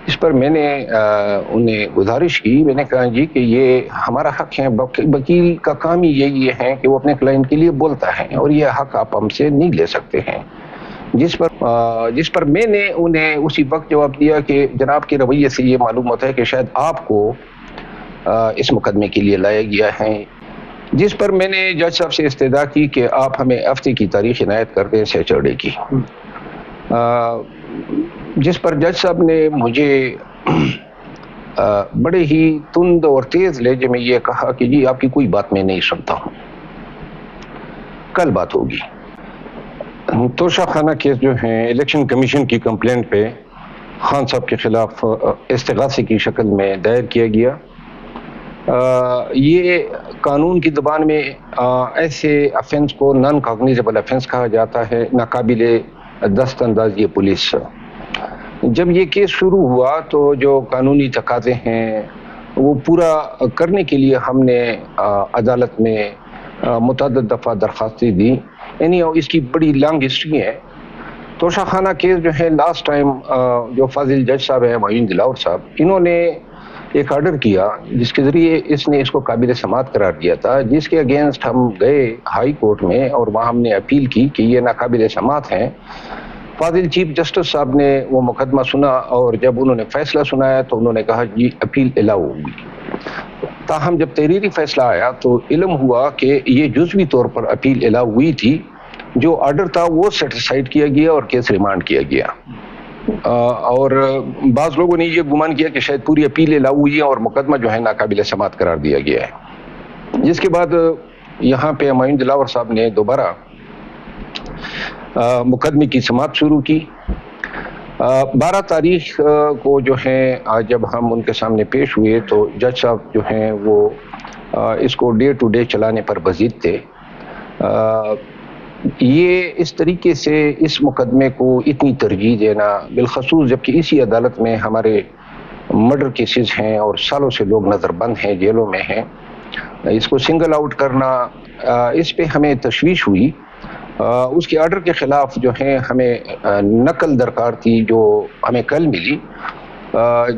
اس پر میں نے انہیں گزارش کی، میں نے کہا جی کہ یہ ہمارا حق ہے، وکیل کا کام ہی یہی ہے کہ وہ اپنے کلائنٹ کے لیے بولتا ہے، اور یہ حق آپ ہم سے نہیں لے سکتے ہیں۔ جس پر میں نے انہیں اسی وقت جواب دیا کہ جناب کے رویے سے یہ معلوم ہوتا ہے کہ شاید آپ کو اس مقدمے کے لیے لایا گیا ہے، جس پر میں نے جج صاحب سے استدعا کی کہ آپ ہمیں ہفتے کی تاریخ عنایت کر دیں سیچرڈے کی، جس پر جج صاحب نے مجھے بڑے ہی تند اور تیز لہجے میں یہ کہا کہ جی آپ کی کوئی بات میں نہیں سنتا ہوں، کل بات ہوگی۔ توشہ خانہ کیس جو ہیں الیکشن کمیشن کی کمپلینٹ پہ خان صاحب کے خلاف استغاثے کی شکل میں دائر کیا گیا۔ یہ قانون کی زبان میں ایسے افینس کو نان کاگنیزیبل افینس کہا جاتا ہے، ناقابل دست اندازی پولیس۔ جب یہ کیس شروع ہوا تو جو قانونی تقاضے ہیں وہ پورا کرنے کے لیے ہم نے عدالت میں متعدد دفعہ درخواستیں دی، یعنی اس کی بڑی لانگ ہسٹری ہے۔ توشہ خانہ کیس جو ہے لاسٹ ٹائم جو فاضل جج صاحب ہیں معین دلاور صاحب، انہوں نے ایک آرڈر کیا جس کے ذریعے اس نے اس کو قابل سماعت قرار دیا تھا، جس کے اگینسٹ ہم گئے ہائی کورٹ میں اور وہاں ہم نے اپیل کی کہ یہ ناقابل سماعت ہیں۔ فاضل چیف جسٹس صاحب نے وہ مقدمہ سنا اور جب انہوں نے فیصلہ سنایا تو انہوں نے کہا جی اپیل الاؤ ہوگی۔ تاہم جب تحریری فیصلہ آیا تو علم ہوا کہ یہ جزوی طور پر اپیل الاؤ ہوئی تھی، جو آرڈر تھا وہ سیٹسفائیڈ کیا گیا اور کیس ریمانڈ کیا گیا، اور بعض لوگوں نے یہ گمان کیا کہ شاید پوری اپیل الاؤ ہوئی ہے اور مقدمہ جو ہے ناقابل سماعت قرار دیا گیا ہے۔ جس کے بعد یہاں پہ معین دلاور صاحب نے دوبارہ مقدمے کی سماعت شروع کی۔ 12 تاریخ کو جو ہے جب ہم ان کے سامنے پیش ہوئے تو جج صاحب جو ہیں وہ اس کو ڈے ٹو ڈے چلانے پر بضد تھے۔ یہ اس طریقے سے اس مقدمے کو اتنی ترجیح دینا، بالخصوص جبکہ اسی عدالت میں ہمارے مرڈر کیسز ہیں اور سالوں سے لوگ نظر بند ہیں، جیلوں میں ہیں، اس کو سنگل آؤٹ کرنا، اس پہ ہمیں تشویش ہوئی۔ اس کے آرڈر کے خلاف جو ہے ہمیں نقل درکار تھی جو ہمیں کل ملی،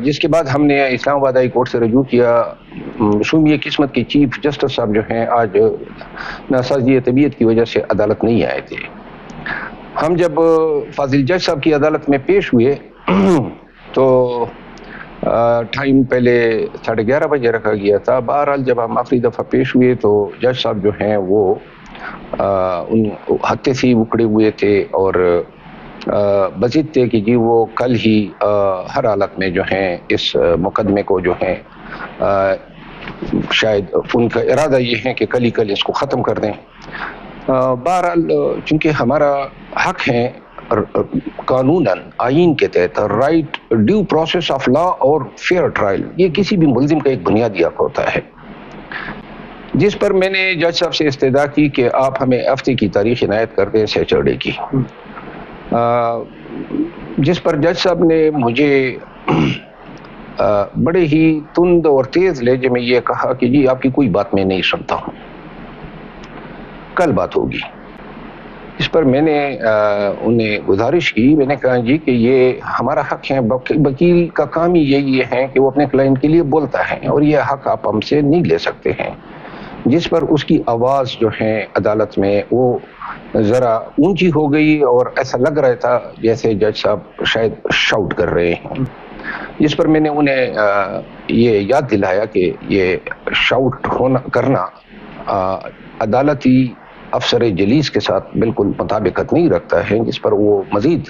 جس کے بعد ہم نے اسلام آباد ہائی کورٹ سے رجوع کیا۔ شومیہ قسمت کے چیف جسٹس صاحب جو ہیں آج ناسازی طبیعت کی وجہ سے عدالت نہیں آئے تھے۔ ہم جب فاضل جج صاحب کی عدالت میں پیش ہوئے تو ٹائم پہلے 11:30 بجے رکھا گیا تھا۔ بہرحال جب ہم آخری دفعہ پیش ہوئے تو جج صاحب جو ہیں وہ ان ہتھے سے اکڑے ہوئے تھے اور بضد تھے کہ جی وہ کل ہی ہر حالت میں جو ہیں اس مقدمے کو جو ہے شاید ان کا ارادہ یہ ہے کہ کل اس کو ختم کر دیں۔ بہرحال چونکہ ہمارا حق ہے قانوناً آئین کے تحت right due process of law اور فیئر ٹرائل، یہ کسی بھی ملزم کا ایک بنیادی حق ہوتا ہے، جس پر میں نے جج صاحب سے استدعا کی کہ آپ ہمیں ہفتے کی تاریخ عنایت کر دیں سیچرڈے کی، جس پر جج صاحب نے مجھے بڑے ہی تند اور تیز لہجے میں یہ کہا کہ جی آپ کی کوئی بات میں نہیں سنتا ہوں، کل بات ہوگی۔ اس پر میں نے انہیں گزارش کی، میں نے کہا جی کہ یہ ہمارا حق ہے، وکیل کا کام ہی یہی ہے کہ وہ اپنے کلائنٹ کے لیے بولتا ہے، اور یہ حق آپ ہم سے نہیں لے سکتے ہیں۔ جس پر اس کی آواز جو ہے عدالت میں وہ ذرا اونچی ہو گئی اور ایسا لگ رہا تھا جیسے جج صاحب شاید شاؤٹ کر رہے ہیں، جس پر میں نے انہیں یہ یاد دلایا کہ یہ شاؤٹ کرنا عدالتی افسر جلیس کے ساتھ بالکل مطابقت نہیں رکھتا ہے، جس پر وہ مزید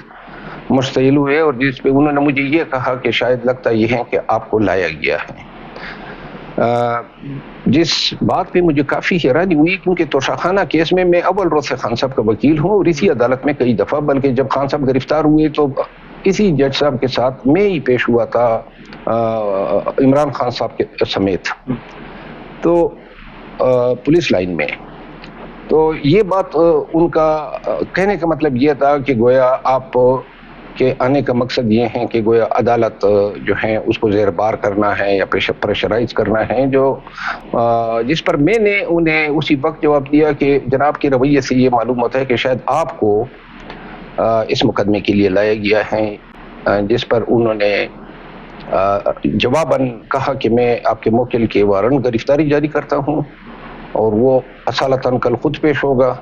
مشتعل ہوئے اور جس پہ انہوں نے مجھے یہ کہا کہ شاید لگتا یہ ہے کہ آپ کو لایا گیا ہے۔ جس بات پہ مجھے کافی حیرانی ہوئی کیونکہ توشہ خانہ کیس میں میں اول روز سے خان صاحب کا وکیل ہوں اور اسی عدالت میں کئی دفعہ، بلکہ جب خان صاحب گرفتار ہوئے تو اسی جج صاحب کے ساتھ میں ہی پیش ہوا تھا عمران خان صاحب کے سمیت، تو پولیس لائن میں۔ تو یہ بات ان کا کہنے کا مطلب یہ تھا کہ گویا آپ کے آنے کا مقصد یہ ہے کہ گویا عدالت جو ہے اس کو زیر بار کرنا ہے یا پریشرائز کرنا ہے، جس پر میں نے انہیں اسی وقت جواب دیا کہ جناب کے رویے سے یہ معلوم ہوتا ہے کہ شاید آپ کو اس مقدمے کے لیے لایا گیا ہے، جس پر انہوں نے جواباً کہا کہ میں آپ کے موکل کے وارنٹ گرفتاری جاری کرتا ہوں اور وہ اصالتاً کل خود پیش ہوگا.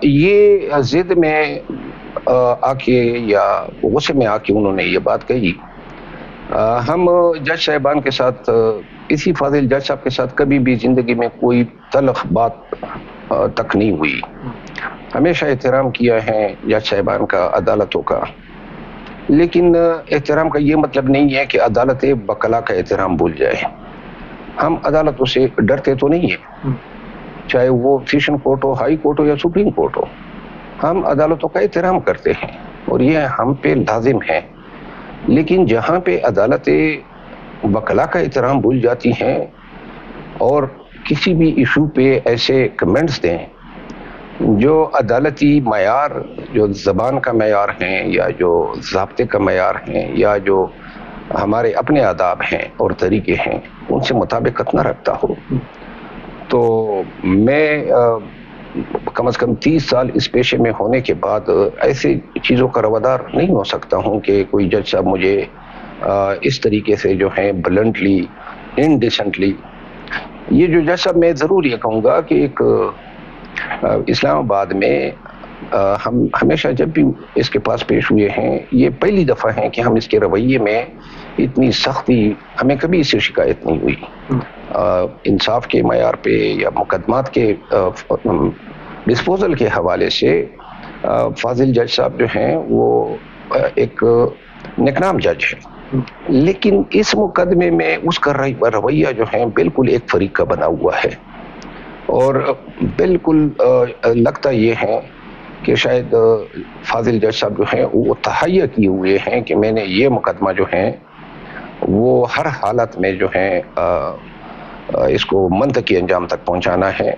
یہ ضد میں آ کے یا غصے میں آ کے انہوں نے یہ بات کہی. ہم جج صاحبان کے ساتھ، اسی فاضل جج صاحب کے ساتھ کبھی بھی زندگی میں کوئی تلخ بات تک نہیں ہوئی. ہمیشہ احترام کیا ہے جج صاحبان کا، عدالتوں کا. لیکن احترام کا یہ مطلب نہیں ہے کہ عدالت وکلا کا احترام بھول جائے. ہم عدالتوں سے ڈرتے تو نہیں ہیں، چاہے وہ سیشن کورٹ ہو، ہائی کورٹ ہو یا سپریم کورٹ ہو. ہم عدالتوں کا احترام کرتے ہیں اور یہ ہم پہ لازم ہے. لیکن جہاں پہ عدالت وکلا کا احترام بھول جاتی ہیں اور کسی بھی ایشو پہ ایسے کمنٹس دیں جو عدالتی معیار، جو زبان کا معیار ہیں یا جو ضابطے کا معیار ہیں یا جو ہمارے اپنے آداب ہیں اور طریقے ہیں، ان سے مطابقت نہ رکھتا ہو، تو میں کم از کم 30 سال اس پیشے میں ہونے کے بعد ایسی چیزوں کا روادار نہیں ہو سکتا ہوں کہ کوئی جج صاحب مجھے اس طریقے سے جو ہیں بلنٹلی، انڈیسنٹلی. یہ جو جج صاحب، میں ضرور یہ کہوں گا کہ ایک اسلام آباد میں ہم ہمیشہ جب بھی اس کے پاس پیش ہوئے ہیں، یہ پہلی دفعہ ہے کہ ہم اس کے رویے میں اتنی سختی، ہمیں کبھی اس سے شکایت نہیں ہوئی. انصاف کے معیار پہ یا مقدمات کے ڈسپوزل کے حوالے سے فاضل جج صاحب جو ہیں وہ ایک نیکنام جج ہے. لیکن اس مقدمے میں اس کا رویہ جو ہے بالکل ایک فریق کا بنا ہوا ہے اور بالکل لگتا یہ ہے کہ شاید فاضل جج صاحب جو ہیں وہ تہیہ کیے ہوئے ہیں کہ میں نے یہ مقدمہ جو ہے وہ ہر حالت میں جو ہے اس کو منطقی انجام تک پہنچانا ہے.